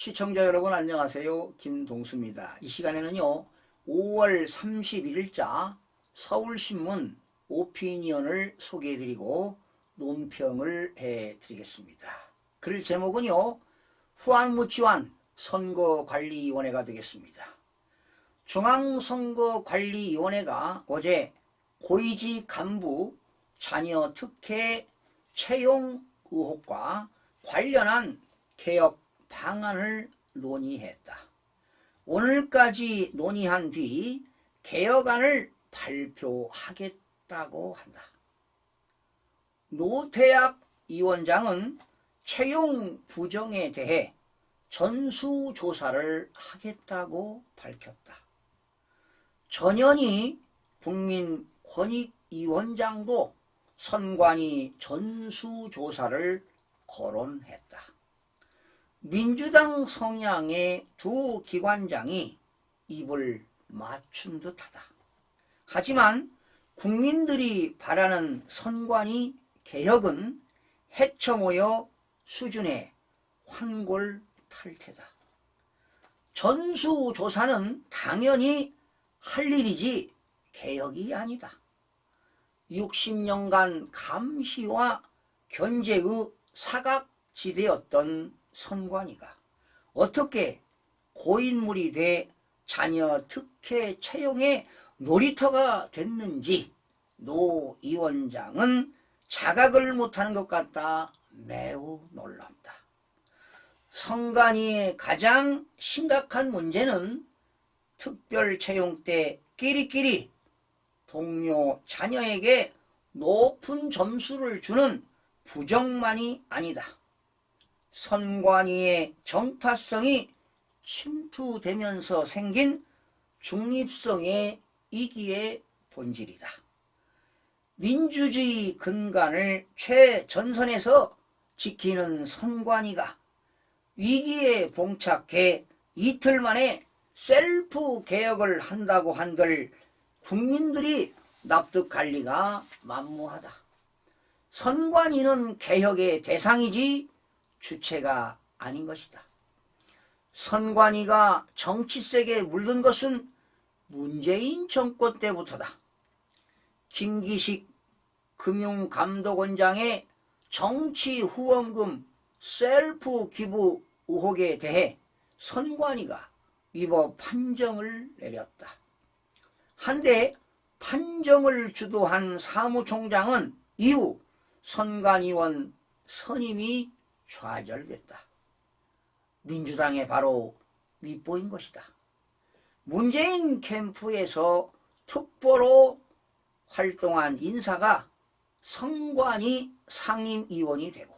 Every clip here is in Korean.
시청자 여러분 안녕하세요. 김동수입니다. 이 시간에는요 5월 31일자 서울신문 오피니언을 소개해드리고 논평을 해드리겠습니다. 글 제목은요 후안무치완 선거관리위원회가 되겠습니다. 중앙선거관리위원회가 어제 고위직 간부 자녀 특혜 채용 의혹과 관련한 개혁 방안을 논의했다. 오늘까지 논의한 뒤 개혁안을 발표하겠다고 한다. 노태악 위원장은 채용 부정에 대해 전수조사를 하겠다고 밝혔다. 전현희 국민권익위원장도 선관위 전수조사를 거론했다. 민주당 성향의 두 기관장이 입을 맞춘 듯하다. 하지만 국민들이 바라는 선관위 개혁은 해처모여 수준의 환골탈태다. 전수조사는 당연히 할 일이지 개혁이 아니다. 60년간 감시와 견제의 사각지대였던 선관위가 어떻게 고인물이 돼 자녀 특혜 채용의 놀이터가 됐는지 노 위원장은 자각을 못하는 것 같다 매우 놀랍다. 선관위의 가장 심각한 문제는 특별 채용 때 끼리끼리 동료 자녀에게 높은 점수를 주는 부정만이 아니다. 선관위의 정파성이 침투되면서 생긴 중립성의 이기의 본질이다. 민주주의 근간을 최전선에서 지키는 선관위가 위기에 봉착해 이틀 만에 셀프 개혁을 한다고 한들 국민들이 납득할 리가 만무하다. 선관위는 개혁의 대상이지 주체가 아닌 것이다. 선관위가 정치색에 물든 것은 문재인 정권 때부터다. 김기식 금융감독원장의 정치 후원금 셀프 기부 의혹에 대해 선관위가 위법 판정을 내렸다. 한데 판정을 주도한 사무총장은 이후 선관위원 선임이 좌절됐다. 민주당에 바로 밉보인 것이다. 문재인 캠프에서 특보로 활동한 인사가 선관위 상임위원이 되고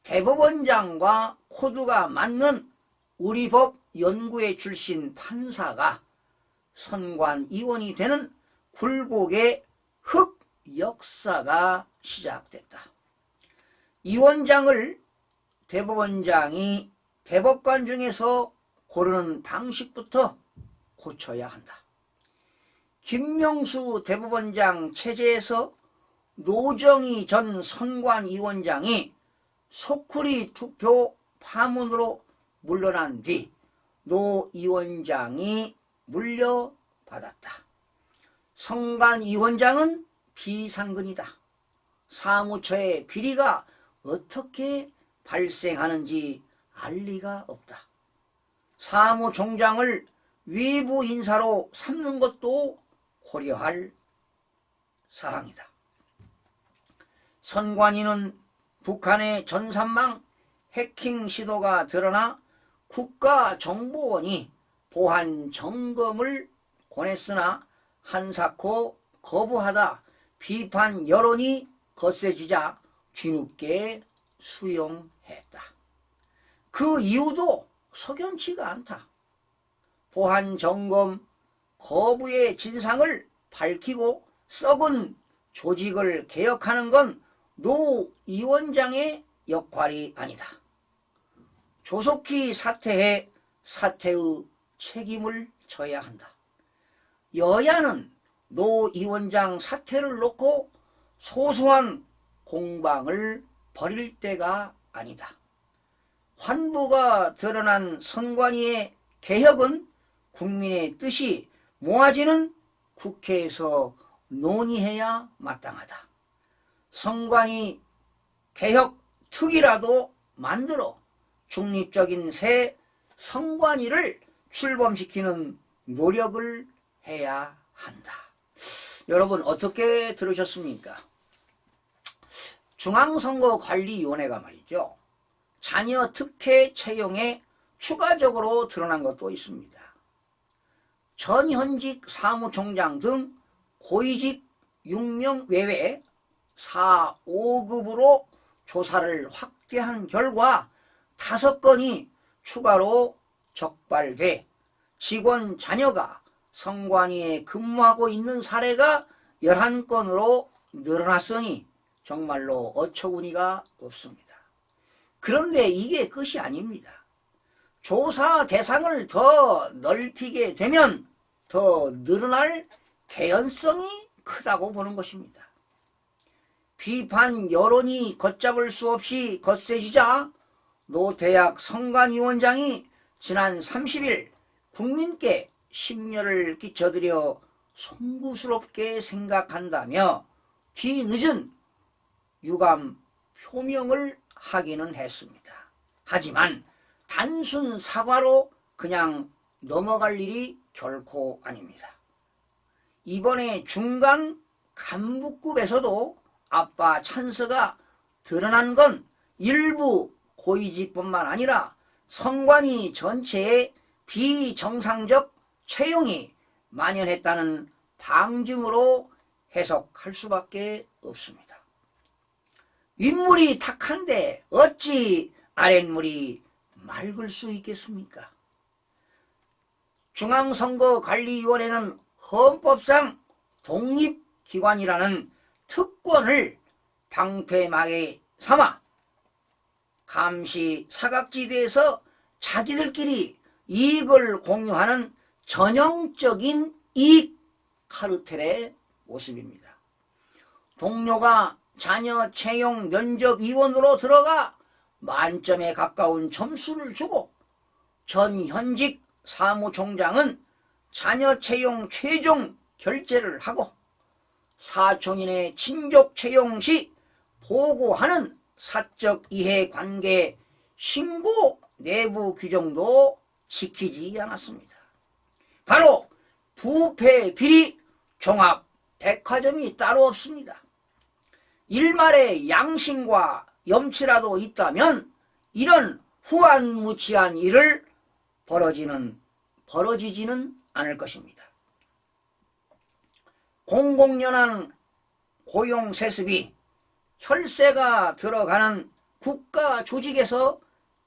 대법원장과 코드가 맞는 우리 법 연구회 출신 판사가 선관위원이 되는 굴곡의 흑역사가 시작됐다. 위원장을 대법원장이 대법관 중에서 고르는 방식부터 고쳐야 한다. 김명수 대법원장 체제에서 노정희 전 선관위원장이 소쿠리 투표 파문으로 물러난 뒤 노 위원장이 물려받았다. 선관위원장은 비상근이다. 사무처의 비리가 어떻게 발생하는지 알 리가 없다. 사무총장을 외부 인사로 삼는 것도 고려할 사항이다. 선관위는 북한의 전산망 해킹 시도가 드러나 국가정보원이 보안 점검을 권했으나 한사코 거부하다 비판 여론이 거세지자 뒤늦게 수용했다. 그 이유도 석연치가 않다. 보안 점검 거부의 진상을 밝히고 썩은 조직을 개혁하는 건 노 위원장의 역할이 아니다. 조속히 사퇴해 사퇴의 책임을 져야 한다. 여야는 노 위원장 사퇴를 놓고 소소한 공방을 벌일 때가 아니다. 환부가 드러난 선관위의 개혁은 국민의 뜻이 모아지는 국회에서 논의해야 마땅하다. 선관위 개혁 특위라도 만들어 중립적인 새 선관위를 출범시키는 노력을 해야 한다. 여러분 어떻게 들으셨습니까? 중앙선거관리위원회가 말이죠. 자녀 특혜 채용에 추가적으로 드러난 것도 있습니다. 전현직 사무총장 등 고위직 6명 외에 4, 5급으로 조사를 확대한 결과 5건이 추가로 적발돼 직원 자녀가 선관위에 근무하고 있는 사례가 11건으로 늘어났으니 정말로 어처구니가 없습니다. 그런데 이게 끝이 아닙니다. 조사 대상을 더 넓히게 되면 더 늘어날 개연성이 크다고 보는 것입니다. 비판 여론이 걷잡을 수 없이 거세지자 노태학 선관위원장이 지난 30일 국민께 심려를 끼쳐드려 송구스럽게 생각한다며 뒤늦은 유감 표명을 하기는 했습니다. 하지만 단순 사과로 그냥 넘어갈 일이 결코 아닙니다. 이번에 중간 간부급에서도 아빠 찬스가 드러난 건 일부 고위직뿐만 아니라 선관위 전체에 비정상적 채용이 만연했다는 방증으로 해석할 수밖에 없습니다. 윗물이 탁한데 어찌 아랫물이 맑을 수 있겠습니까? 중앙선거관리위원회는 헌법상 독립기관이라는 특권을 방패막에 삼아 감시 사각지대에서 자기들끼리 이익을 공유하는 전형적인 이익 카르텔의 모습입니다. 동료가 자녀 채용 면접위원으로 들어가 만점에 가까운 점수를 주고 전현직 사무총장은 자녀 채용 최종 결재를 하고 사촌인의 친족 채용 시 보고하는 사적 이해관계 신고 내부 규정도 지키지 않았습니다. 바로 부패 비리 종합 백화점이 따로 없습니다. 일말의 양심과 염치라도 있다면 이런 후안무치한 일을 벌어지지는 않을 것입니다. 공공연한 고용세습이 혈세가 들어가는 국가 조직에서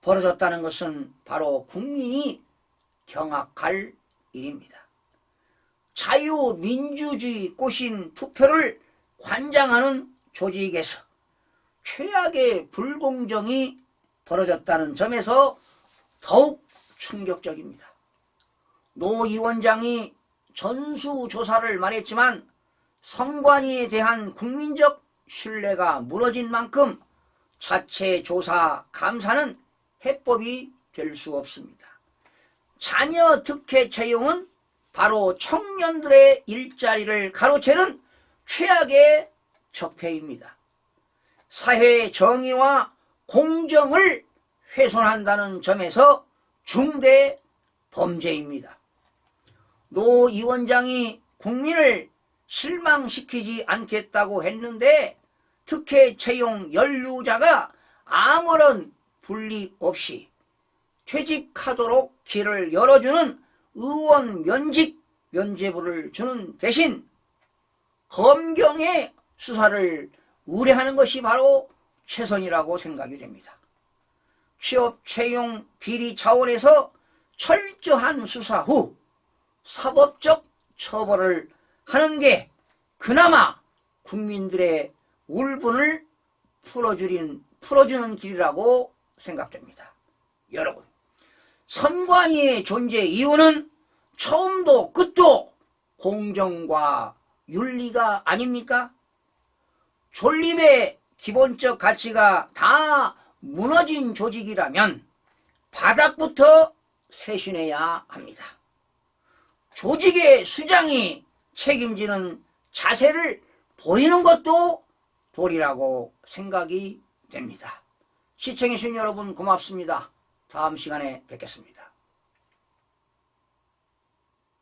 벌어졌다는 것은 바로 국민이 경악할 일입니다. 자유민주주의 꽃인 투표를 관장하는 조직에서 최악의 불공정이 벌어졌다는 점에서 더욱 충격적입니다. 노 위원장이 전수조사를 말했지만 선관위에 대한 국민적 신뢰가 무너진 만큼 자체 조사 감사는 해법이 될 수 없습니다. 자녀 특혜 채용은 바로 청년들의 일자리를 가로채는 최악의 적폐입니다. 사회 정의와 공정을 훼손한다는 점에서 중대 범죄입니다. 노 위원장이 국민을 실망시키지 않겠다고 했는데 특혜 채용 연루자가 아무런 분리 없이 퇴직하도록 길을 열어주는 의원 면직 면죄부를 주는 대신 검경의 수사를 의뢰하는 것이 바로 최선이라고 생각이 됩니다. 취업 채용 비리 차원에서 철저한 수사 후 사법적 처벌을 하는 게 그나마 국민들의 울분을 풀어주는 길이라고 생각됩니다. 여러분, 선관위의 존재 이유는 처음도 끝도 공정과 윤리가 아닙니까? 존립의 기본적 가치가 다 무너진 조직이라면 바닥부터 세신해야 합니다. 조직의 수장이 책임지는 자세를 보이는 것도 도리라고 생각이 됩니다. 시청해주신 여러분 고맙습니다. 다음 시간에 뵙겠습니다.